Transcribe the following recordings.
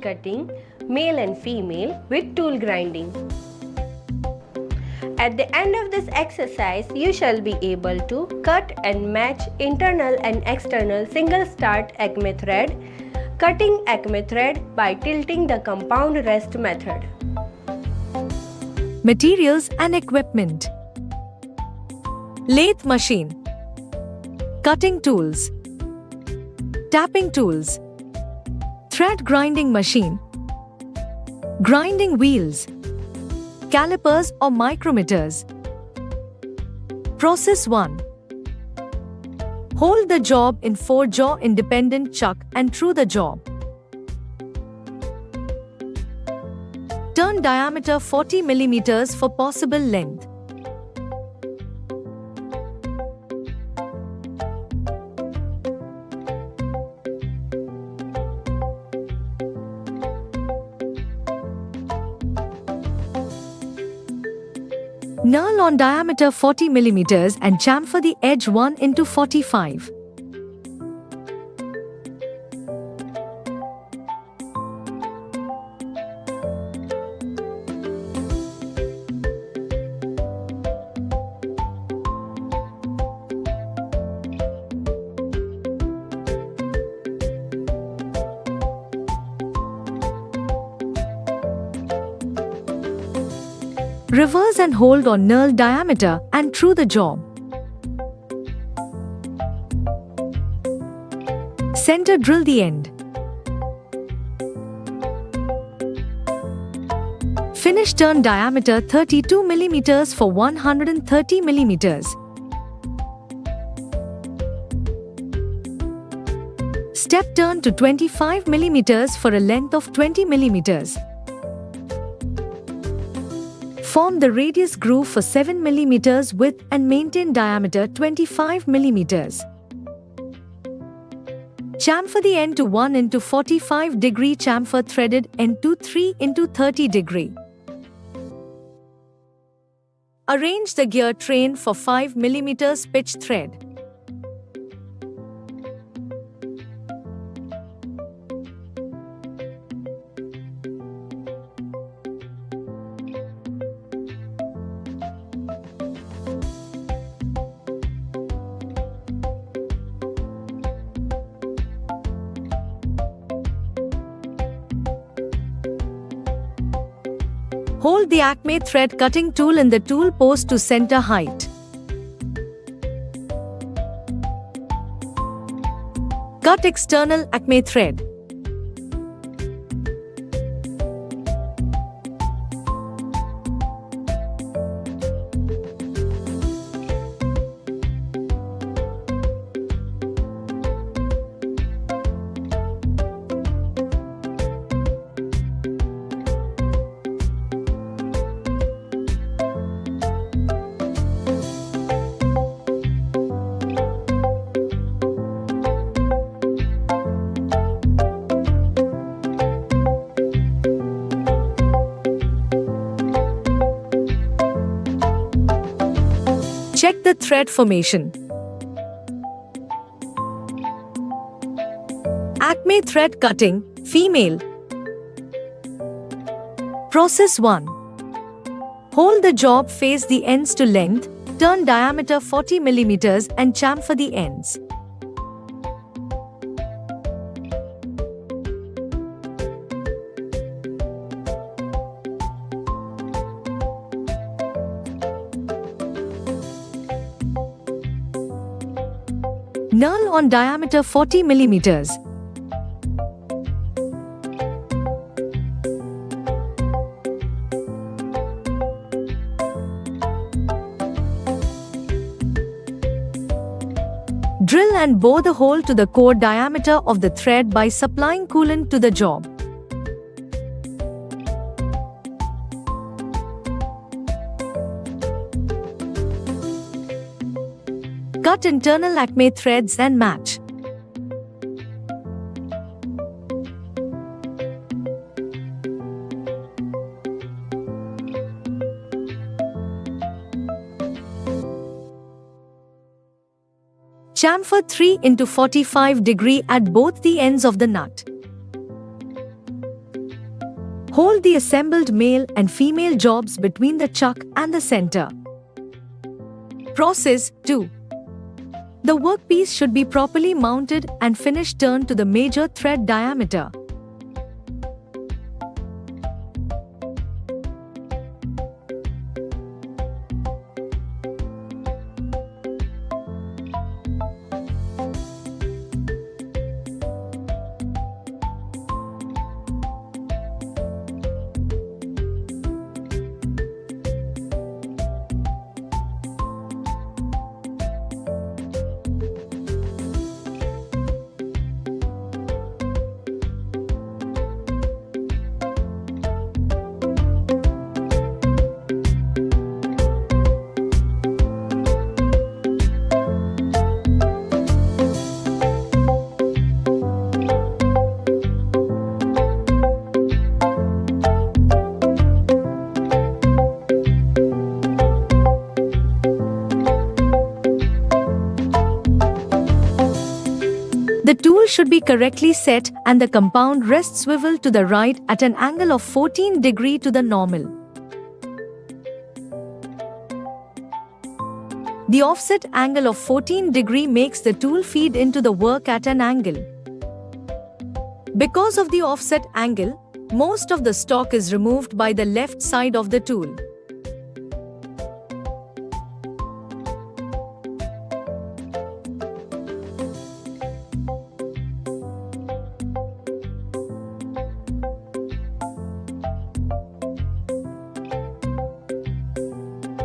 cutting, male and female, with tool grinding. At the end of this exercise, you shall be able to cut and match internal and external single start acme thread, cutting acme thread by tilting the compound rest method. Materials and equipment. Lathe machine, cutting tools, tapping tools, thread grinding machine, grinding wheels, calipers or micrometers. Process 1. Hold the job in 4-jaw independent chuck and through the job. Turn diameter 40 mm for possible length. Knurl on diameter 40 mm and chamfer the edge 1:45. Reverse and hold on knurl diameter and through the job. Center drill the end. Finish turn diameter 32 mm for 130 mm. Step turn to 25 mm for a length of 20 mm. Form the radius groove for 7 mm width and maintain diameter 25 mm. Chamfer the end to 1:45 degree chamfer threaded end to 3:30 degree. Arrange the gear train for 5 mm pitch thread. Hold the Acme thread cutting tool in the tool post to center height. Cut external Acme thread. Check the thread formation. Acme thread cutting, female. Process 1. Hold the job face the ends to length, turn diameter 40 mm and chamfer the ends. Knurl on diameter 40 mm. Drill and bore the hole to the core diameter of the thread by supplying coolant to the job. Cut internal Acme threads and match. Chamfer 3:45 degree at both the ends of the nut. Hold the assembled male and female jobs between the chuck and the center. Process 2. The workpiece should be properly mounted and finish turned to the major thread diameter. The tool should be correctly set and the compound rest swivel to the right at an angle of 14 degrees to the normal. The offset angle of 14 degrees makes the tool feed into the work at an angle. Because of the offset angle, most of the stock is removed by the left side of the tool.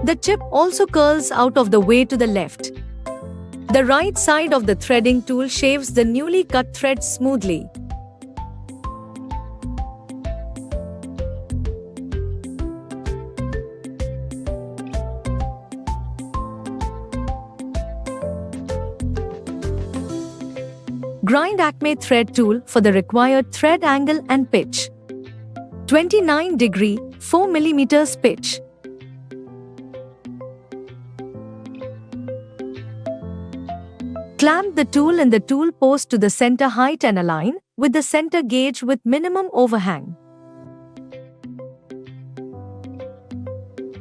The chip also curls out of the way to the left. The right side of the threading tool shaves the newly cut threads smoothly. Grind Acme thread tool for the required thread angle and pitch. 29 degree, 4 mm pitch. Clamp the tool in the tool post to the center height and align with the center gauge with minimum overhang.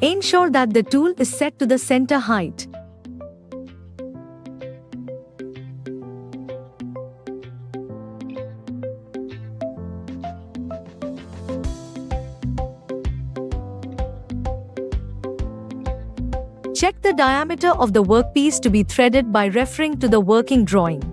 Ensure that the tool is set to the center height. Check the diameter of the workpiece to be threaded by referring to the working drawing.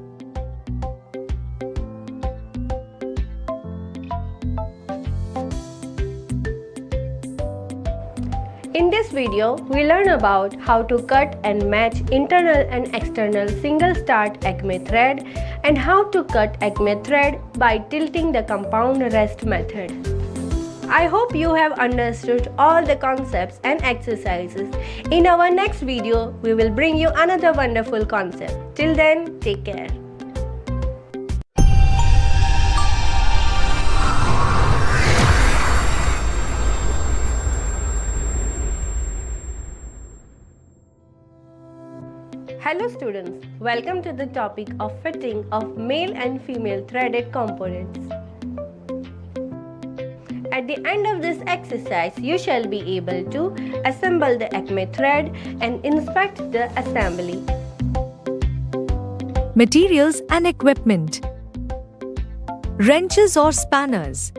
In this video, we learn about how to cut and match internal and external single start Acme thread and how to cut Acme thread by tilting the compound rest method. I hope you have understood all the concepts and exercises. In our next video, we will bring you another wonderful concept. Till then, take care. Hello students, welcome to the topic of fitting of male and female threaded components. At the end of this exercise, you shall be able to assemble the Acme thread and inspect the assembly. Materials and equipment. Wrenches or spanners.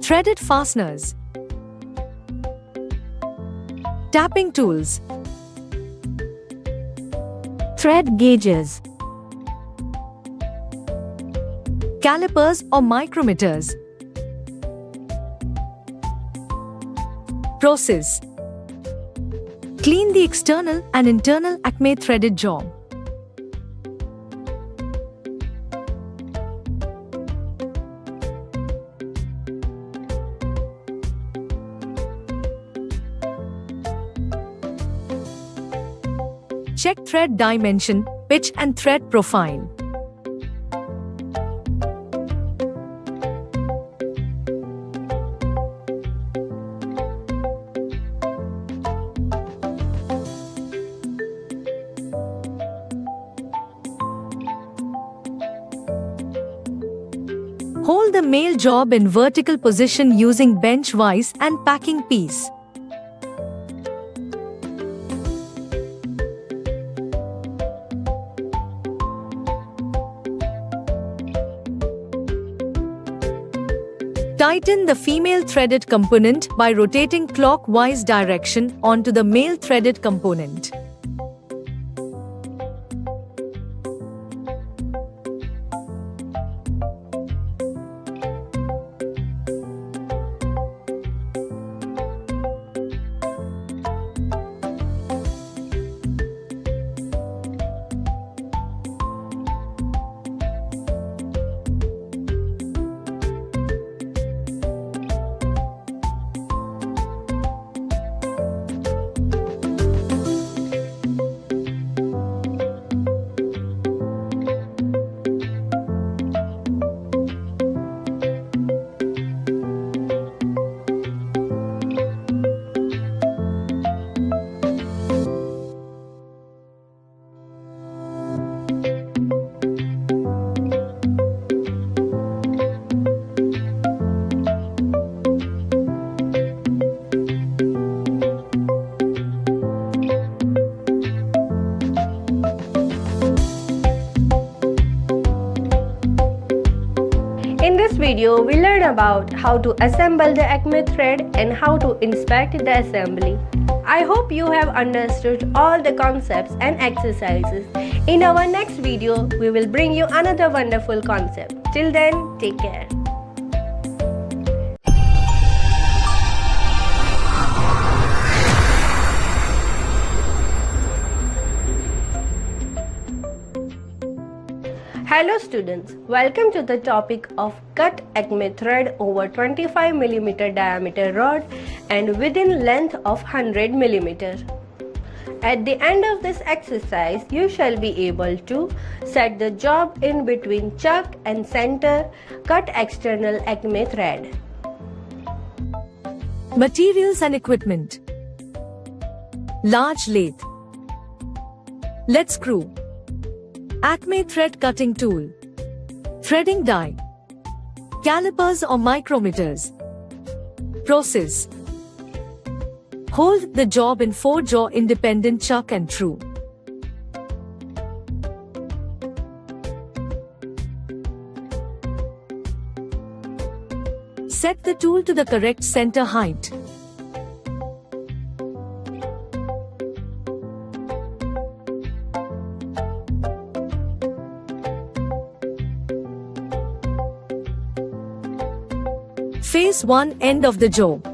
Threaded fasteners. Tapping tools. Thread gauges. Calipers or micrometers. Process. Clean the external and internal Acme threaded job. Check thread dimension, pitch and thread profile. Hold the the male job in vertical position using bench vise and packing piece. Tighten the female threaded component by rotating clockwise direction onto the male threaded component. In this video, we learn about how to assemble the Acme thread and how to inspect the assembly. I hope you have understood all the concepts and exercises. In our next video, we will bring you another wonderful concept. Till then, take care. Hello students, welcome to the topic of cut Acme thread over 25 mm diameter rod and within length of 100 mm. At the end of this exercise, you shall be able to set the job in between chuck and center cut external Acme thread. Materials and equipment. Large lathe. Lead screw. Acme thread cutting tool. Threading die. Calipers or micrometers. Process. Hold the job in 4-jaw independent chuck and true. Set the tool to the correct center height. Face one end of the job.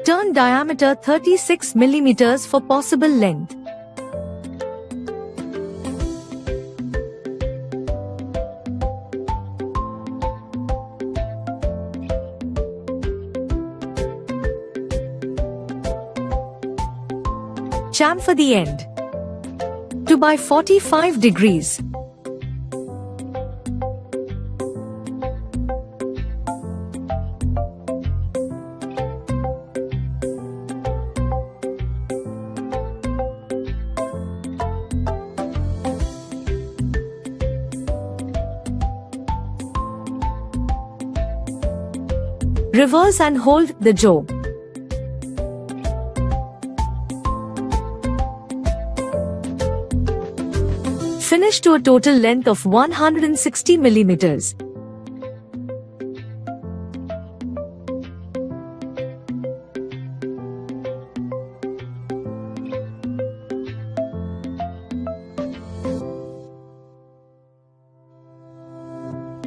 Turn diameter 36 mm for possible length. Chamfer the end to by 45 degrees. Reverse and hold the job. Finish to a total length of 160 mm.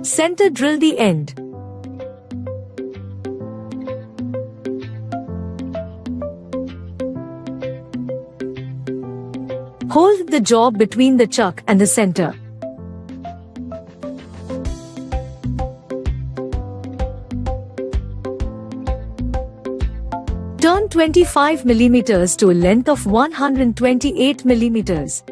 Center drill the end. Hold the job between the chuck and the center. Turn 25 mm to a length of 128 mm.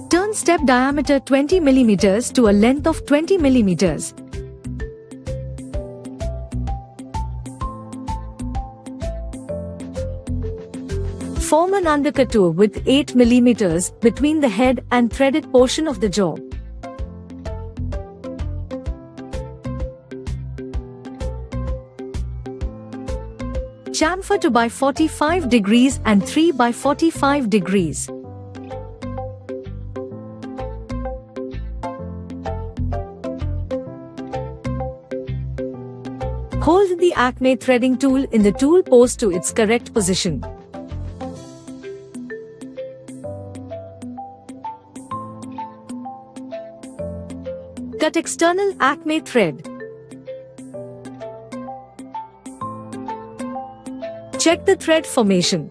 Turn step diameter 20 mm to a length of 20 mm. Form an undercontour with 8 mm between the head and threaded portion of the job. Chamfer 2 by 45 degrees and 3 by 45 degrees. Hold the Acme threading tool in the tool post to its correct position. Cut external Acme thread. Check the thread formation.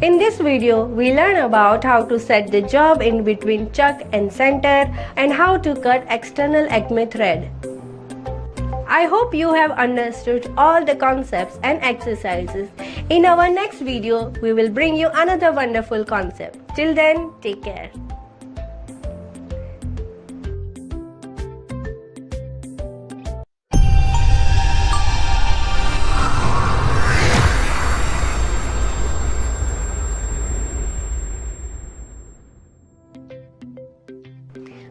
In this video, we learn about how to set the job in between chuck and center and how to cut external Acme thread. I hope you have understood all the concepts and exercises. In our next video, we will bring you another wonderful concept. Till then, take care.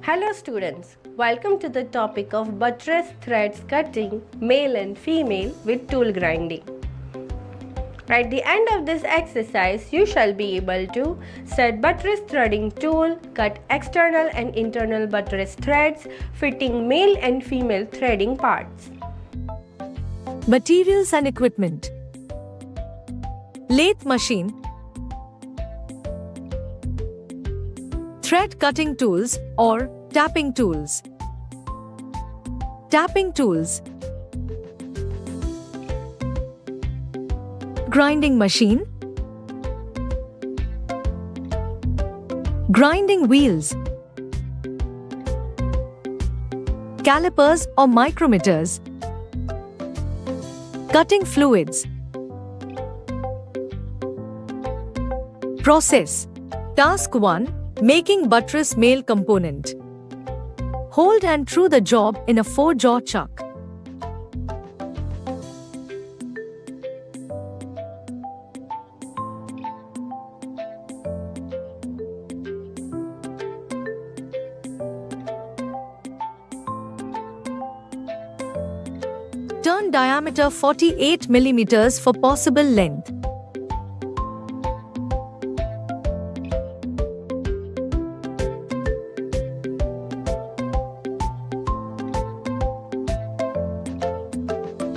Hello students, welcome to the topic of buttress threads cutting male and female with tool grinding. At the end of this exercise, you shall be able to set buttress threading tool, cut external and internal buttress threads, fitting male and female threading parts. Materials and equipment. Lathe machine. Thread cutting tools or tapping tools. Tapping tools. Grinding machine. Grinding wheels. Calipers or micrometers. Cutting fluids. Process. Task 1. Making buttress male component. Hold and through the job in a 4-jaw chuck. Turn diameter 48 mm for possible length.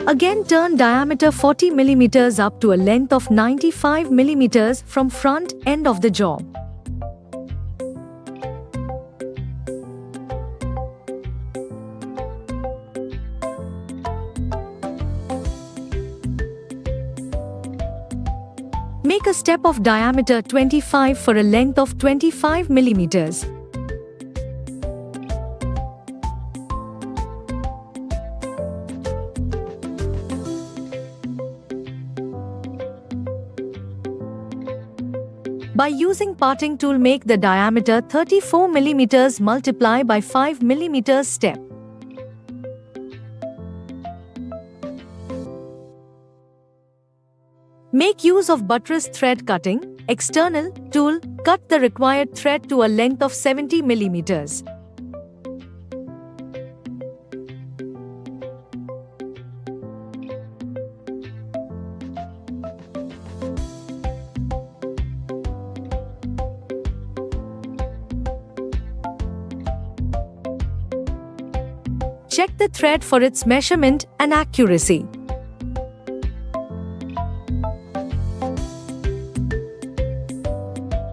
Again turn diameter 40 mm up to a length of 95 mm from front end of the job. Make a step of diameter 25 for a length of 25 mm. By using parting tool, make the diameter 34 mm, multiply by 5 mm step. Make use of buttress thread cutting. External tool, cut the required thread to a length of 70 mm. Check the thread for its measurement and accuracy.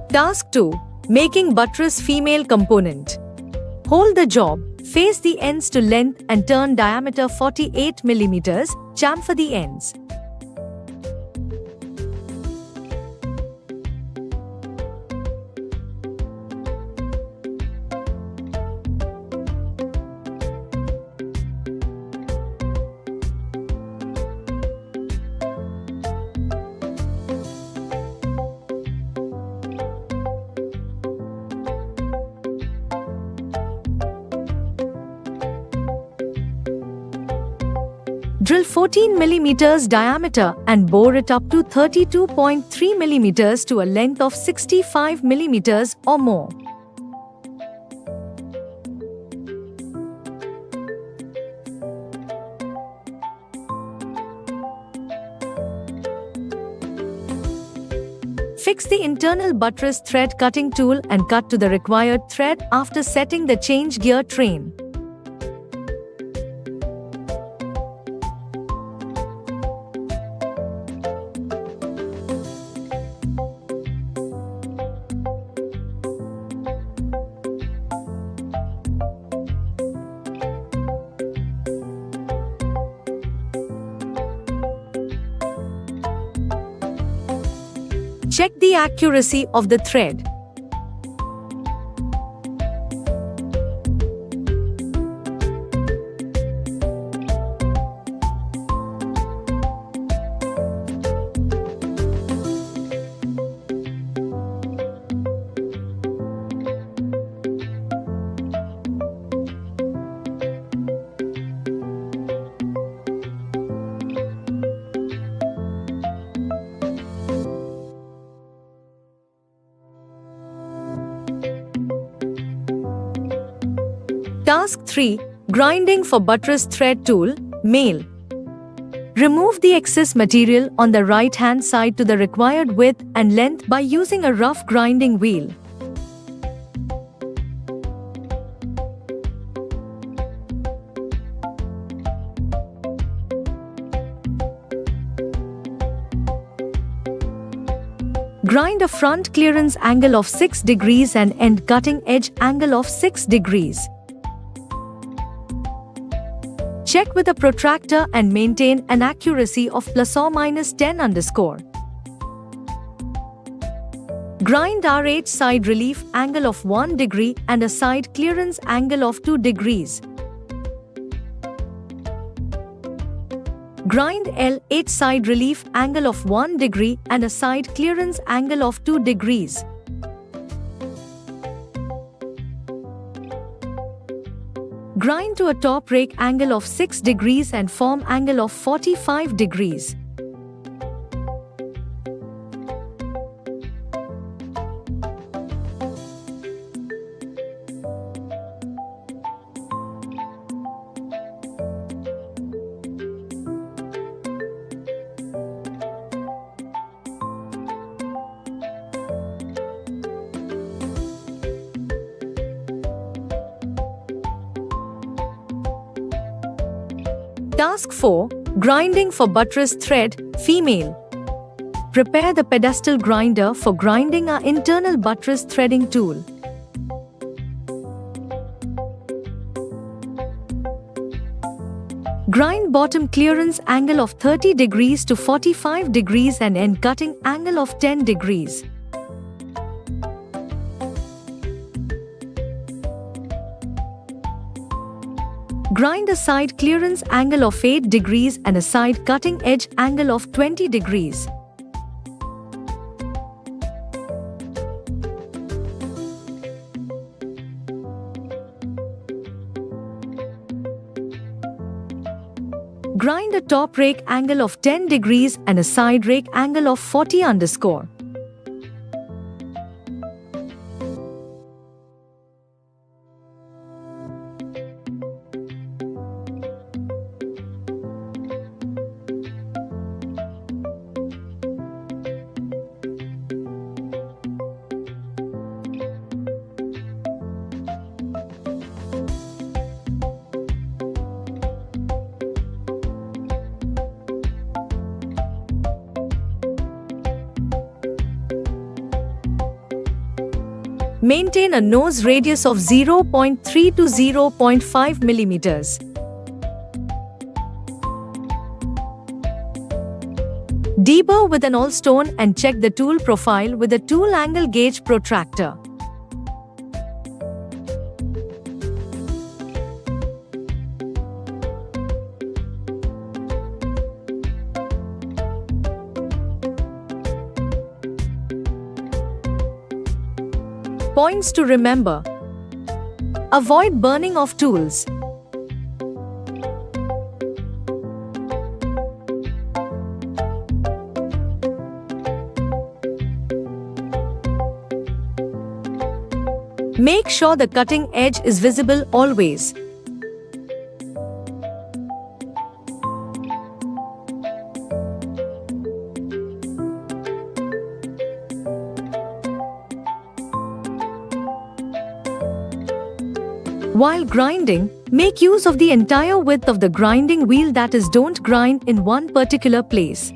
Task 2. Making buttress female component. Hold the job, face the ends to length and turn diameter 48 mm, chamfer the ends. Drill 14 mm diameter and bore it up to 32.3 mm to a length of 65 mm or more. Fix the internal buttress thread cutting tool and cut to the required thread after setting the change gear train. Check the accuracy of the thread. Task 3. Grinding for buttress thread tool, male. Remove the excess material on the right-hand side to the required width and length by using a rough grinding wheel. Grind a front clearance angle of 6 degrees and end cutting edge angle of 6 degrees. Check with a protractor and maintain an accuracy of ±10 _. Grind RH side relief angle of 1 degree and a side clearance angle of 2 degrees. Grind LH side relief angle of 1 degree and a side clearance angle of 2 degrees. Grind to a top rake angle of 6 degrees and form angle of 45 degrees. Task 4. Grinding for buttress thread, female. Prepare the pedestal grinder for grinding our internal buttress threading tool. Grind bottom clearance angle of 30 degrees to 45 degrees and end cutting angle of 10 degrees. Grind a side clearance angle of 8 degrees and a side cutting edge angle of 20 degrees. Grind a top rake angle of 10 degrees and a side rake angle of 40 _. Maintain a nose radius of 0.3 to 0.5 millimeters. Deburr with an all-stone and check the tool profile with a tool angle gauge protractor. Points to remember. Avoid burning of tools. Make sure the cutting edge is visible always. While grinding, make use of the entire width of the grinding wheel, that is, don't grind in one particular place.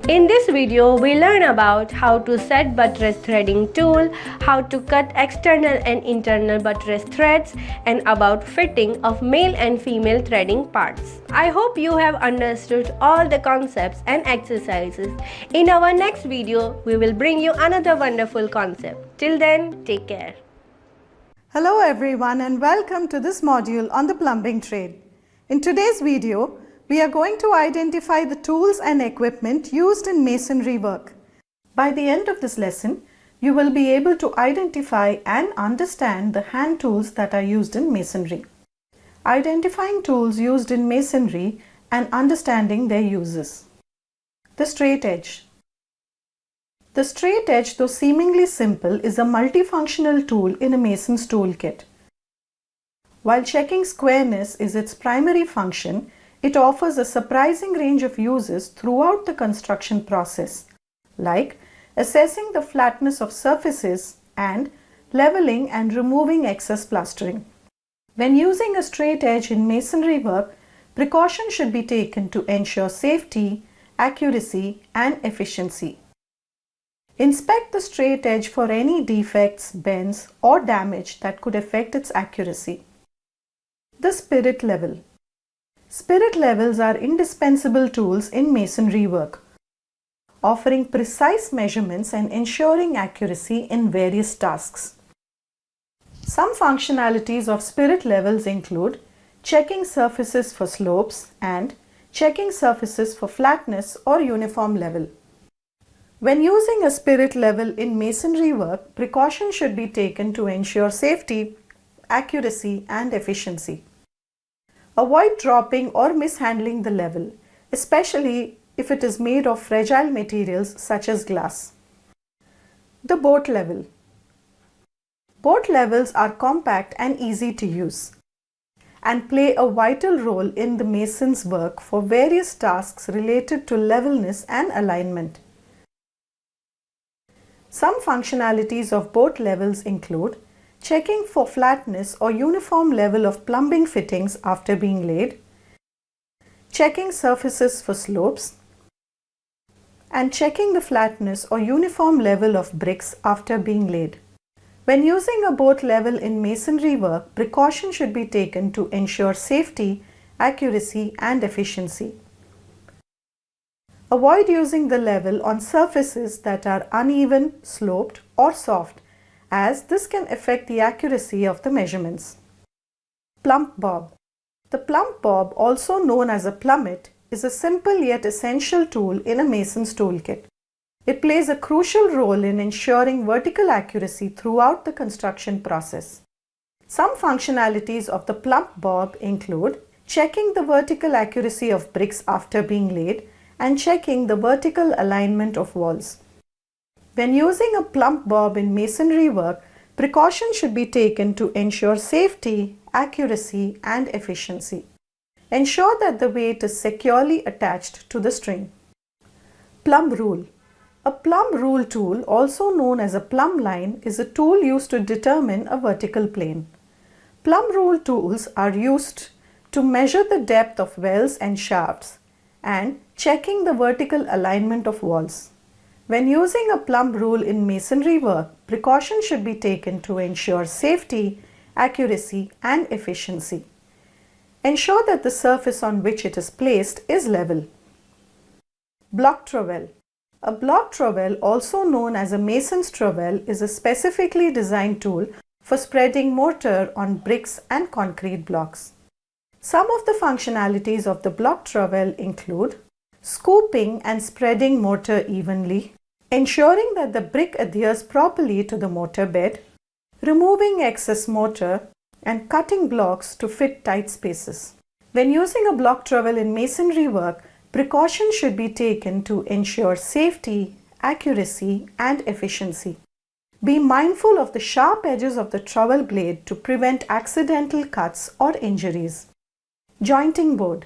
In this video, we learn about how to set buttress threading tool, how to cut external and internal buttress threads, and about fitting of male and female threading parts. I hope you have understood all the concepts and exercises. In our next video, we will bring you another wonderful concept. Till then, take care. Hello everyone and welcome to this module on the plumbing trade. In today's video, we are going to identify the tools and equipment used in masonry work. By the end of this lesson, you will be able to identify and understand the hand tools that are used in masonry. Identifying tools used in masonry and understanding their uses. The straight edge. The straight edge, though seemingly simple, is a multifunctional tool in a mason's toolkit. While checking squareness is its primary function, it offers a surprising range of uses throughout the construction process, like assessing the flatness of surfaces and leveling and removing excess plastering. When using a straight edge in masonry work, precaution should be taken to ensure safety, accuracy, and efficiency. Inspect the straight edge for any defects, bends, or damage that could affect its accuracy. The spirit level. Spirit levels are indispensable tools in masonry work, offering precise measurements and ensuring accuracy in various tasks. Some functionalities of spirit levels include checking surfaces for slopes and checking surfaces for flatness or uniform level. When using a spirit level in masonry work, precaution should be taken to ensure safety, accuracy, and efficiency. Avoid dropping or mishandling the level, especially if it is made of fragile materials such as glass. The boat level. Boat levels are compact and easy to use and play a vital role in the mason's work for various tasks related to levelness and alignment. Some functionalities of boat levels include checking for flatness or uniform level of plumbing fittings after being laid, checking surfaces for slopes, and checking the flatness or uniform level of bricks after being laid. When using a boat level in masonry work, precaution should be taken to ensure safety, accuracy, and efficiency. Avoid using the level on surfaces that are uneven, sloped, or soft, as this can affect the accuracy of the measurements. Plumb bob. The plumb bob, also known as a plummet, is a simple yet essential tool in a mason's toolkit. It plays a crucial role in ensuring vertical accuracy throughout the construction process. Some functionalities of the plumb bob include checking the vertical accuracy of bricks after being laid and checking the vertical alignment of walls. When using a plumb bob in masonry work, precaution should be taken to ensure safety, accuracy, and efficiency. Ensure that the weight is securely attached to the string. Plumb rule. A plumb rule tool, also known as a plumb line, is a tool used to determine a vertical plane. Plumb rule tools are used to measure the depth of wells and shafts and checking the vertical alignment of walls. When using a plumb rule in masonry work, precaution should be taken to ensure safety, accuracy, and efficiency. Ensure that the surface on which it is placed is level. Block trowel. A block trowel, also known as a mason's trowel, is a specifically designed tool for spreading mortar on bricks and concrete blocks. Some of the functionalities of the block trowel include scooping and spreading mortar evenly, ensuring that the brick adheres properly to the mortar bed, removing excess mortar, and cutting blocks to fit tight spaces. When using a block trowel in masonry work, precautions should be taken to ensure safety, accuracy, and efficiency. Be mindful of the sharp edges of the trowel blade to prevent accidental cuts or injuries. Jointing board.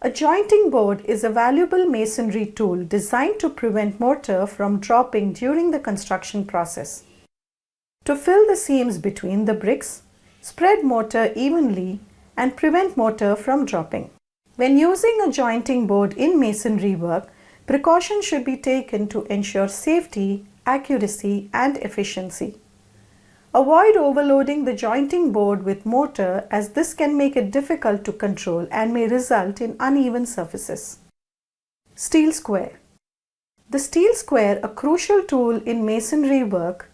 A jointing board is a valuable masonry tool designed to prevent mortar from dropping during the construction process. To fill the seams between the bricks, spread mortar evenly and prevent mortar from dropping. When using a jointing board in masonry work, precautions should be taken to ensure safety, accuracy, and efficiency. Avoid overloading the jointing board with mortar, as this can make it difficult to control and may result in uneven surfaces. Steel square. The steel square, a crucial tool in masonry work,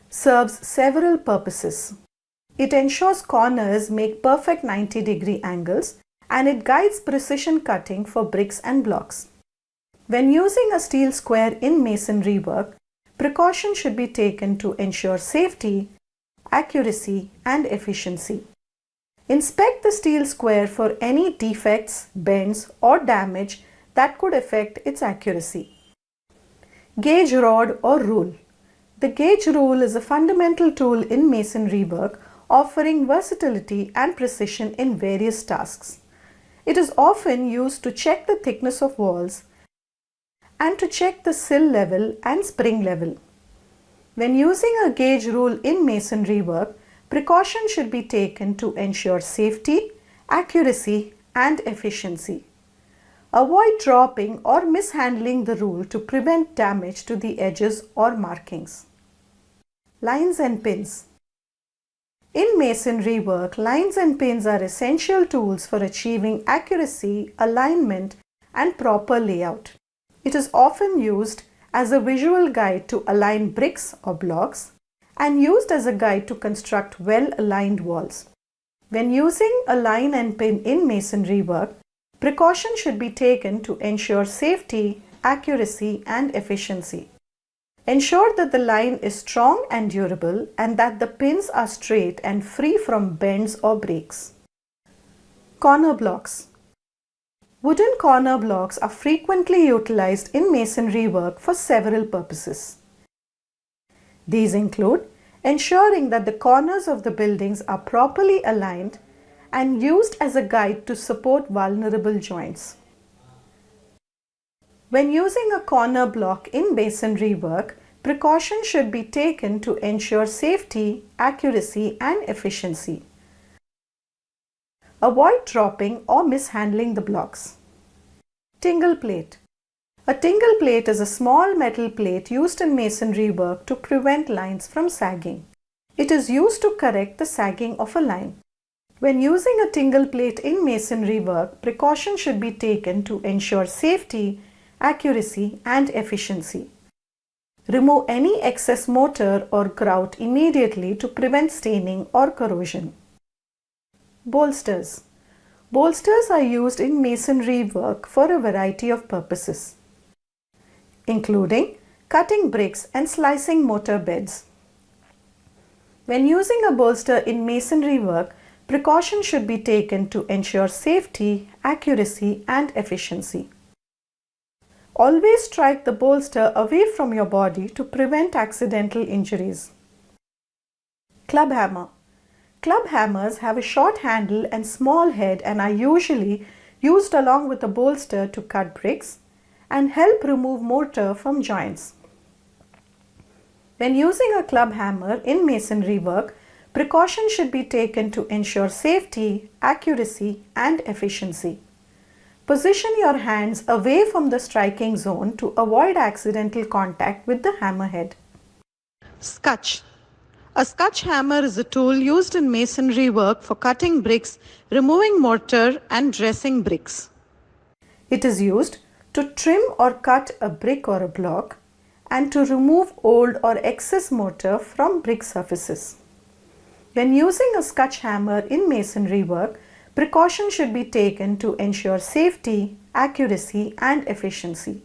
serves several purposes. It ensures corners make perfect 90-degree angles, and it guides precision cutting for bricks and blocks. When using a steel square in masonry work, precautions should be taken to ensure safety, accuracy, and efficiency. Inspect the steel square for any defects, bends, or damage that could affect its accuracy. Gauge rod or rule. The gauge rule is a fundamental tool in masonry work, offering versatility and precision in various tasks. It is often used to check the thickness of walls and to check the sill level and spring level. When using a gauge rule in masonry work, precautions should be taken to ensure safety, accuracy, and efficiency. Avoid dropping or mishandling the rule to prevent damage to the edges or markings. Lines and pins. In masonry work, lines and pins are essential tools for achieving accuracy, alignment, and proper layout. It is often used as a visual guide to align bricks or blocks and used as a guide to construct well-aligned walls. When using a line and pin in masonry work, precautions should be taken to ensure safety, accuracy, and efficiency. Ensure that the line is strong and durable and that the pins are straight and free from bends or breaks. Corner blocks. Wooden corner blocks are frequently utilized in masonry work for several purposes. These include ensuring that the corners of the buildings are properly aligned and used as a guide to support vulnerable joints. When using a corner block in masonry work, precautions should be taken to ensure safety, accuracy, and efficiency. Avoid dropping or mishandling the blocks. Tingle plate. A tingle plate is a small metal plate used in masonry work to prevent lines from sagging. It is used to correct the sagging of a line. When using a tingle plate in masonry work, precautions should be taken to ensure safety, accuracy, and efficiency. Remove any excess mortar or grout immediately to prevent staining or corrosion. Bolsters. Bolsters are used in masonry work for a variety of purposes, including cutting bricks and slicing mortar beds. When using a bolster in masonry work, precautions should be taken to ensure safety, accuracy, and efficiency. Always strike the bolster away from your body to prevent accidental injuries. Club hammer. Club hammers have a short handle and small head and are usually used along with a bolster to cut bricks and help remove mortar from joints. When using a club hammer in masonry work, precautions should be taken to ensure safety, accuracy, and efficiency. Position your hands away from the striking zone to avoid accidental contact with the hammerhead. Scutch. A scutch hammer is a tool used in masonry work for cutting bricks, removing mortar, and dressing bricks. It is used to trim or cut a brick or a block and to remove old or excess mortar from brick surfaces. When using a scutch hammer in masonry work, precautions should be taken to ensure safety, accuracy and efficiency.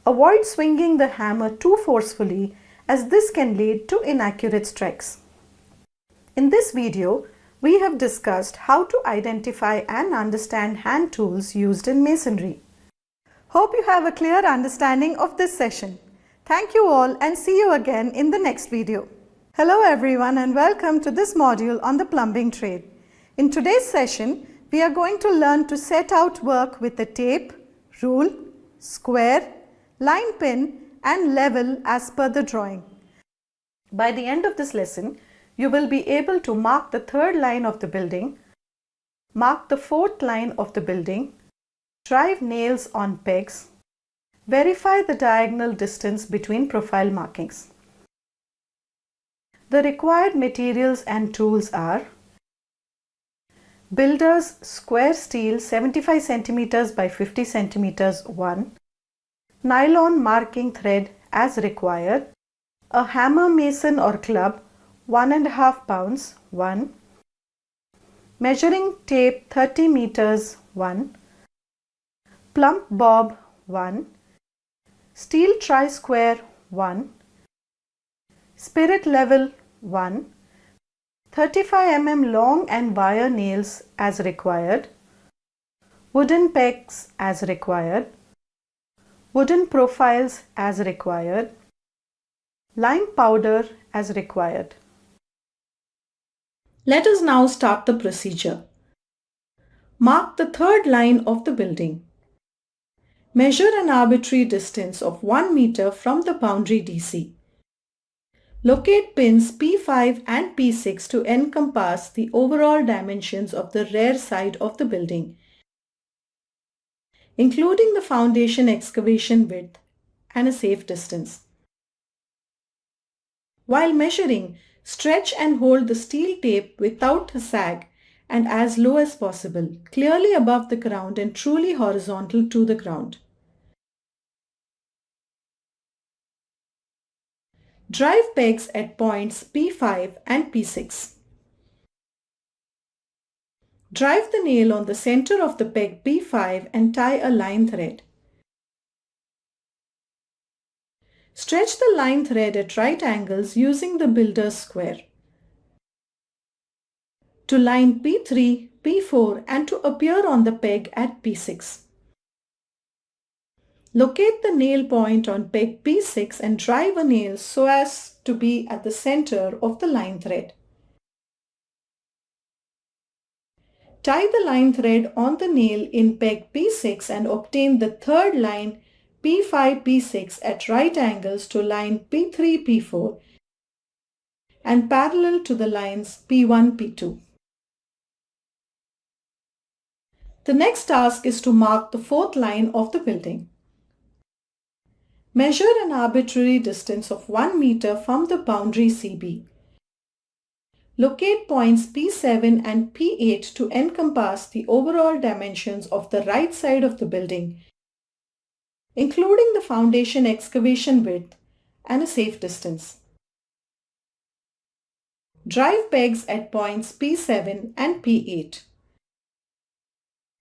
Avoid swinging the hammer too forcefully as this can lead to inaccurate strikes. In this video, we have discussed how to identify and understand hand tools used in masonry. Hope you have a clear understanding of this session. Thank you all and see you again in the next video. Hello everyone and welcome to this module on the plumbing trade. In today's session, we are going to learn to set out work with a tape, rule, square, line pin and level as per the drawing. By the end of this lesson, you will be able to mark the third line of the building, mark the fourth line of the building, drive nails on pegs, verify the diagonal distance between profile markings. The required materials and tools are builder's square steel 75 cm by 50 cm 1, nylon marking thread as required, a hammer mason or club 1.5 pounds 1, measuring tape 30 meters 1, plumb bob 1, steel tri-square 1, spirit level 1, 35 mm long and wire nails as required, wooden pegs as required, wooden profiles as required, lime powder as required. Let us now start the procedure. Mark the third line of the building. Measure an arbitrary distance of 1 meter from the boundary DC. Locate pins P5 and P6 to encompass the overall dimensions of the rear side of the building, including the foundation excavation width and a safe distance. While measuring, stretch and hold the steel tape without a sag and as low as possible, clearly above the ground and truly horizontal to the ground. Drive pegs at points P5 and P6. Drive the nail on the center of the peg P5 and tie a line thread. Stretch the line thread at right angles using the builder's square to line P3, P4 and to appear on the peg at P6. Locate the nail point on peg P6 and drive a nail so as to be at the center of the line thread. Tie the line thread on the nail in peg P6 and obtain the third line P5, P6 at right angles to line P3, P4 and parallel to the lines P1, P2. The next task is to mark the fourth line of the building. Measure an arbitrary distance of 1 meter from the boundary CB. Locate points P7 and P8 to encompass the overall dimensions of the right side of the building, including the foundation excavation width and a safe distance. Drive pegs at points P7 and P8.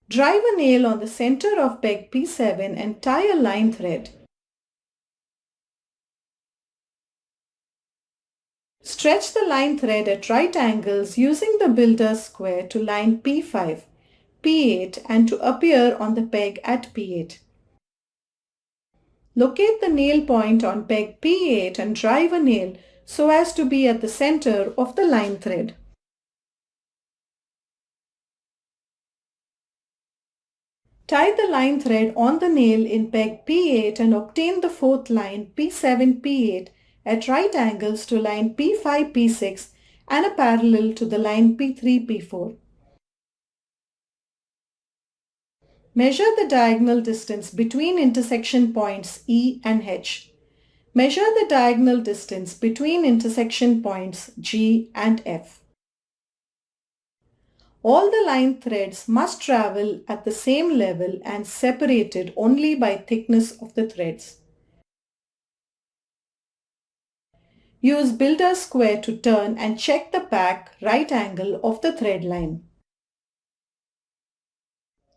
Drive a nail on the center of peg P7 and tie a line thread. Stretch the line thread at right angles using the builder's square to line P5, P8 and to appear on the peg at P8. Locate the nail point on peg P8 and drive a nail so as to be at the center of the line thread. Tie the line thread on the nail in peg P8 and obtain the fourth line P7, P8 at right angles to line P5, P6 and a parallel to the line P3, P4. Measure the diagonal distance between intersection points E and H. Measure the diagonal distance between intersection points G and F. All the line threads must travel at the same level and separated only by thickness of the threads. Use builder's square to turn and check the back right angle of the thread line.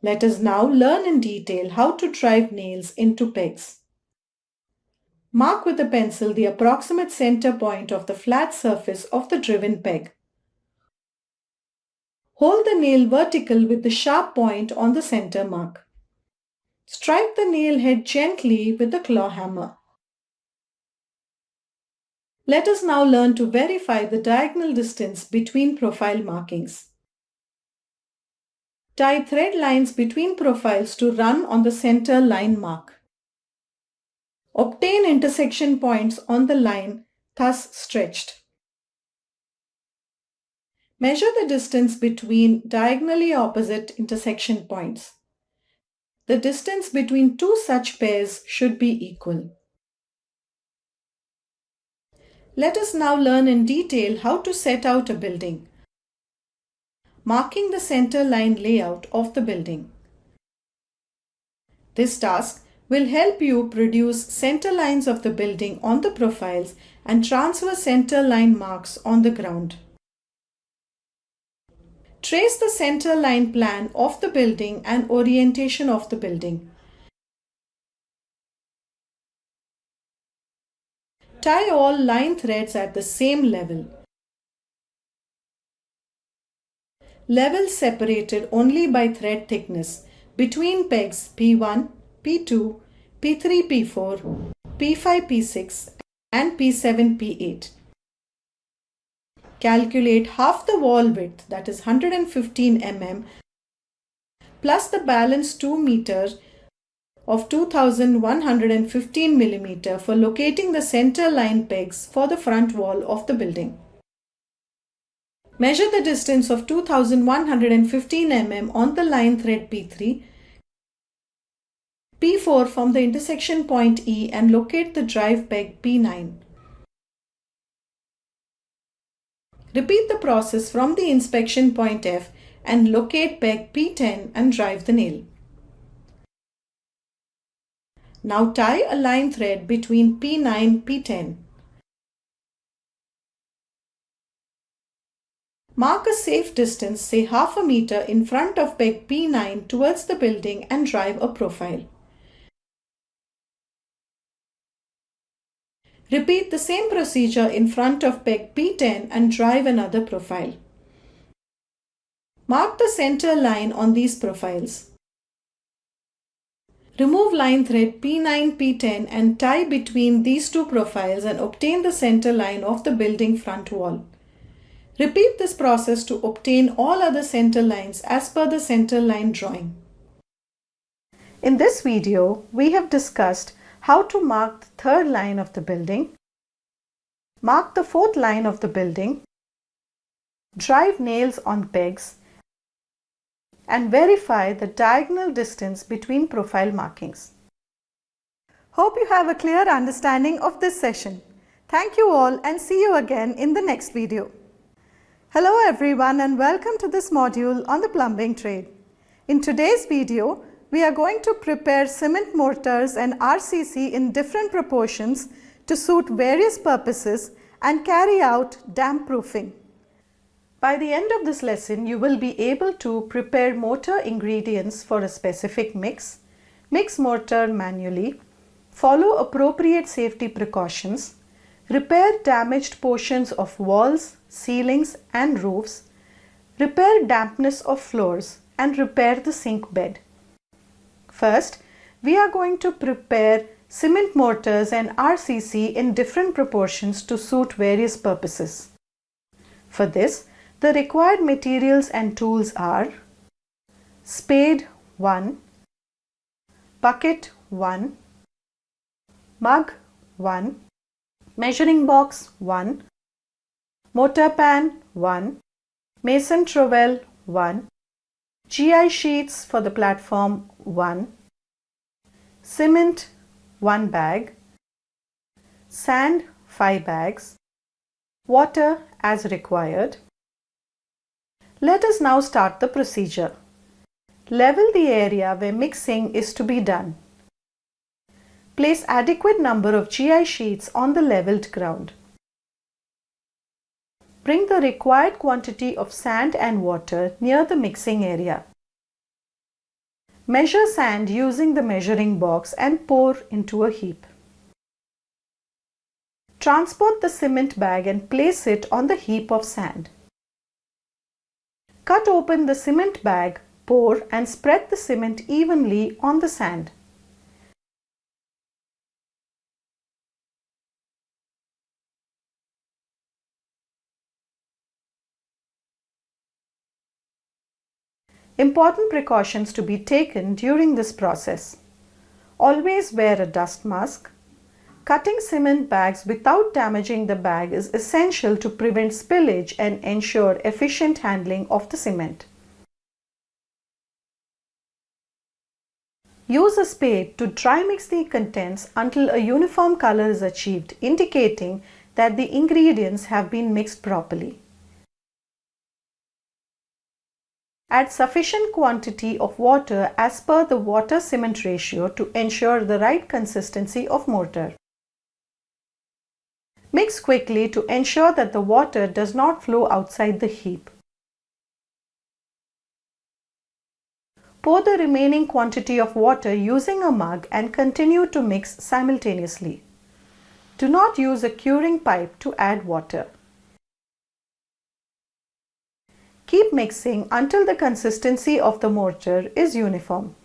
Let us now learn in detail how to drive nails into pegs. Mark with a pencil the approximate center point of the flat surface of the driven peg. Hold the nail vertical with the sharp point on the center mark. Strike the nail head gently with the claw hammer. Let us now learn to verify the diagonal distance between profile markings. Tie thread lines between profiles to run on the center line mark. Obtain intersection points on the line thus stretched. Measure the distance between diagonally opposite intersection points. The distance between two such pairs should be equal. Let us now learn in detail how to set out a building, marking the center line layout of the building. This task will help you produce center lines of the building on the profiles and transfer center line marks on the ground. Trace the center line plan of the building and orientation of the building. Tie all line threads at the same level. Level separated only by thread thickness between pegs P1, P2, P3, P4, P5, P6 and P7, P8. Calculate half the wall width, that is 115 mm, plus the balance 2 meters of 2115 mm for locating the center line pegs for the front wall of the building. Measure the distance of 2115 mm on the line thread P3, P4 from the intersection point E and locate the drive peg P9. Repeat the process from the inspection point F and locate peg P10 and drive the nail. Now tie a line thread between P9 and P10. Mark a safe distance, say half a meter in front of peg P9 towards the building and drive a profile. Repeat the same procedure in front of peg P10 and drive another profile. Mark the center line on these profiles. Remove line thread P9, P10 and tie between these two profiles and obtain the center line of the building front wall. Repeat this process to obtain all other center lines as per the center line drawing. In this video, we have discussed how to mark the third line of the building, mark the fourth line of the building, drive nails on pegs, and verify the diagonal distance between profile markings. Hope you have a clear understanding of this session. Thank you all and see you again in the next video. Hello everyone and welcome to this module on the plumbing trade. In today's video, we are going to prepare cement mortars and RCC in different proportions to suit various purposes and carry out damp proofing. By the end of this lesson, you will be able to prepare mortar ingredients for a specific mix, mix mortar manually, follow appropriate safety precautions, repair damaged portions of walls, ceilings and roofs, repair dampness of floors and repair the sink bed. First, we are going to prepare cement mortars and RCC in different proportions to suit various purposes. For this, the required materials and tools are spade 1, bucket 1, mug 1, measuring box 1, mortar pan 1, mason trowel 1, GI sheets for the platform 1, cement 1 bag, sand 5 bags, water as required. Let us now start the procedure. Level the area where mixing is to be done. Place adequate number of GI sheets on the leveled ground. Bring the required quantity of sand and water near the mixing area. Measure sand using the measuring box and pour into a heap. Transport the cement bag and place it on the heap of sand. Cut open the cement bag, pour and spread the cement evenly on the sand. Important precautions to be taken during this process. Always wear a dust mask. Cutting cement bags without damaging the bag is essential to prevent spillage and ensure efficient handling of the cement. Use a spade to dry mix the contents until a uniform color is achieved, indicating that the ingredients have been mixed properly. Add sufficient quantity of water as per the water-cement ratio to ensure the right consistency of mortar. Mix quickly to ensure that the water does not flow outside the heap. Pour the remaining quantity of water using a mug and continue to mix simultaneously. Do not use a curing pipe to add water. Keep mixing until the consistency of the mortar is uniform.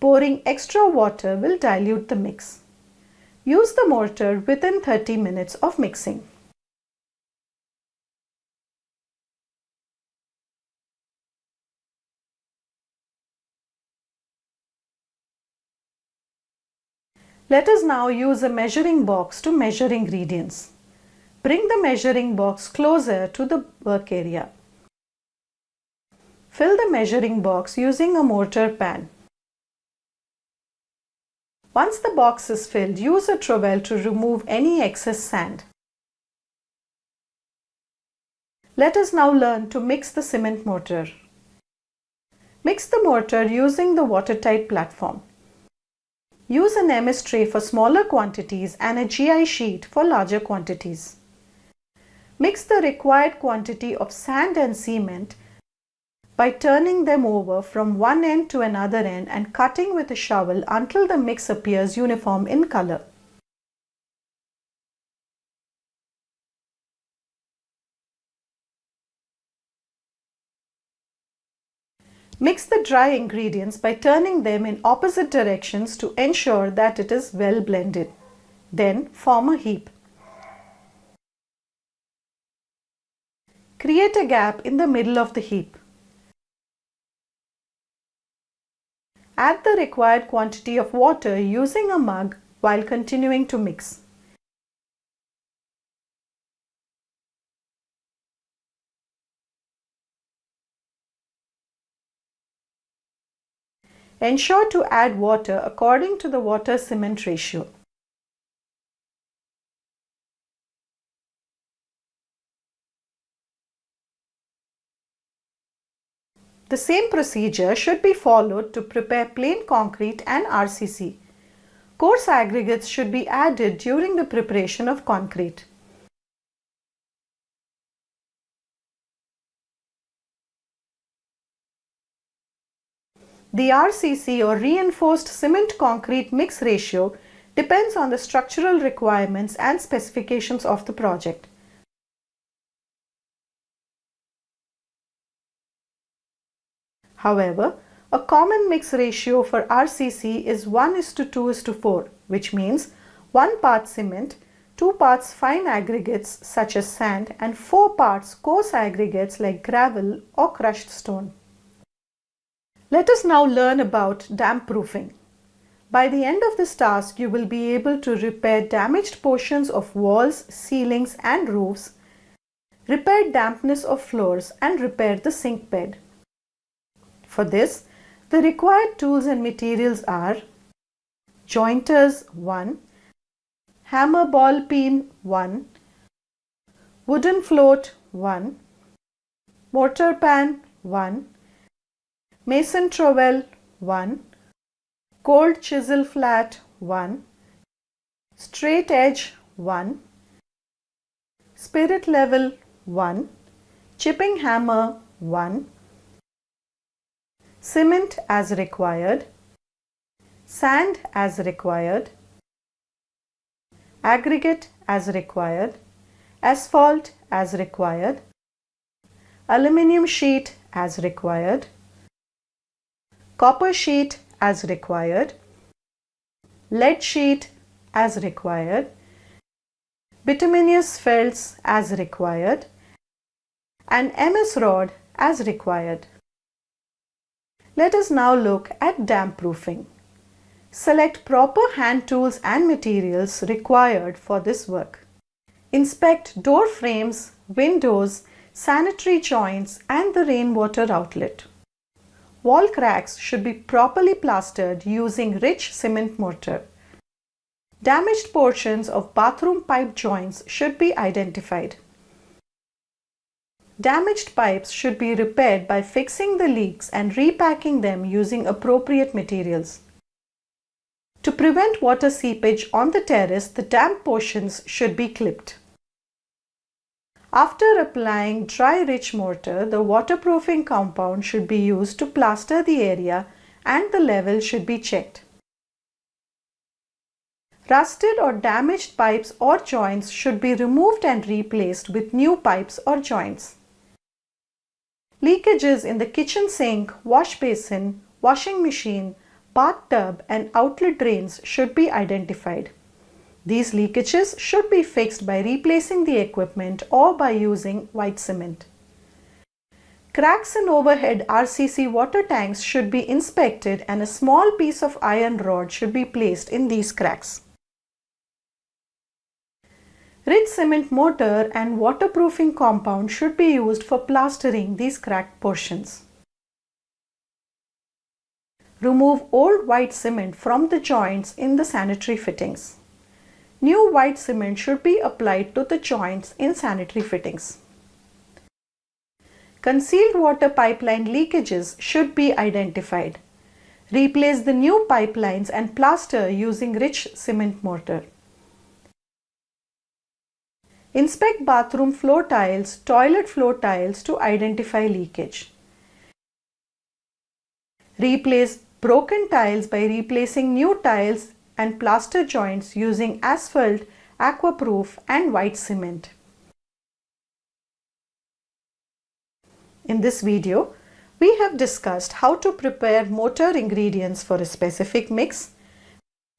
Pouring extra water will dilute the mix. Use the mortar within 30 minutes of mixing. Let us now use a measuring box to measure ingredients. Bring the measuring box closer to the work area. Fill the measuring box using a mortar pan. Once the box is filled, use a trowel to remove any excess sand. Let us now learn to mix the cement mortar. Mix the mortar using the watertight platform. Use an MS tray for smaller quantities and a GI sheet for larger quantities. Mix the required quantity of sand and cement by turning them over from one end to another end and cutting with a shovel until the mix appears uniform in color. Mix the dry ingredients by turning them in opposite directions to ensure that it is well blended. Then form a heap. Create a gap in the middle of the heap. Add the required quantity of water using a mug while continuing to mix. Ensure to add water according to the water-cement ratio. The same procedure should be followed to prepare plain concrete and RCC. Coarse aggregates should be added during the preparation of concrete. The RCC or reinforced cement concrete mix ratio depends on the structural requirements and specifications of the project. However, a common mix ratio for RCC is 1:2:4, which means 1 part cement, 2 parts fine aggregates such as sand and 4 parts coarse aggregates like gravel or crushed stone. Let us now learn about damp proofing. By the end of this task, you will be able to repair damaged portions of walls, ceilings and roofs, repair dampness of floors and repair the sink bed. For this, the required tools and materials are jointers 1, hammer ball peen 1, wooden float 1, mortar pan 1, mason trowel 1, cold chisel flat 1, straight edge 1, spirit level 1, chipping hammer 1, cement as required, sand as required, aggregate as required, asphalt as required, aluminium sheet as required, copper sheet as required, lead sheet as required, bituminous felts as required, and MS rod as required. Let us now look at damp proofing. Select proper hand tools and materials required for this work. Inspect door frames, windows, sanitary joints, and the rainwater outlet. Wall cracks should be properly plastered using rich cement mortar. Damaged portions of bathroom pipe joints should be identified. Damaged pipes should be repaired by fixing the leaks and repacking them using appropriate materials. To prevent water seepage on the terrace, the damp portions should be clipped. After applying dry rich mortar, the waterproofing compound should be used to plaster the area and the level should be checked. Rusted or damaged pipes or joints should be removed and replaced with new pipes or joints. Leakages in the kitchen sink, wash basin, washing machine, bathtub and outlet drains should be identified. These leakages should be fixed by replacing the equipment or by using white cement. Cracks in overhead RCC water tanks should be inspected and a small piece of iron rod should be placed in these cracks. Rich cement mortar and waterproofing compound should be used for plastering these cracked portions. Remove old white cement from the joints in the sanitary fittings. New white cement should be applied to the joints in sanitary fittings. Concealed water pipeline leakages should be identified. Replace the new pipelines and plaster using rich cement mortar. Inspect bathroom floor tiles, toilet floor tiles to identify leakage. Replace broken tiles by replacing new tiles and plaster joints using asphalt, aquaproof and white cement. In this video, we have discussed how to prepare mortar ingredients for a specific mix,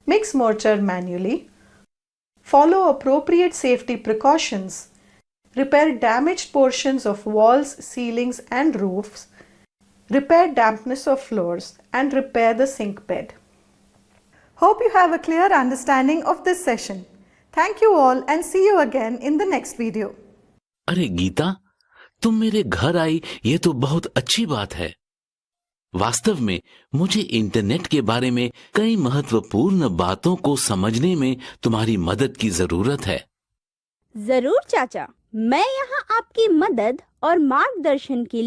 mix mortar manually, follow appropriate safety precautions, repair damaged portions of walls, ceilings and roofs, repair dampness of floors and repair the sink bed. Hope you have a clear understanding of this session. Thank you all and see you again in the next video. अरे गीता, तुम मेरे घर आई ये तो बहुत अच्छी बात है। वास्तव में मुझे इंटरनेट के बारे में कई महत्वपूर्ण बातों को समझने में तुम्हारी मदद की जरूरत है। जरूर चाचा, मैं यहाँ आपकी मदद और मार्गदर्शन के लिए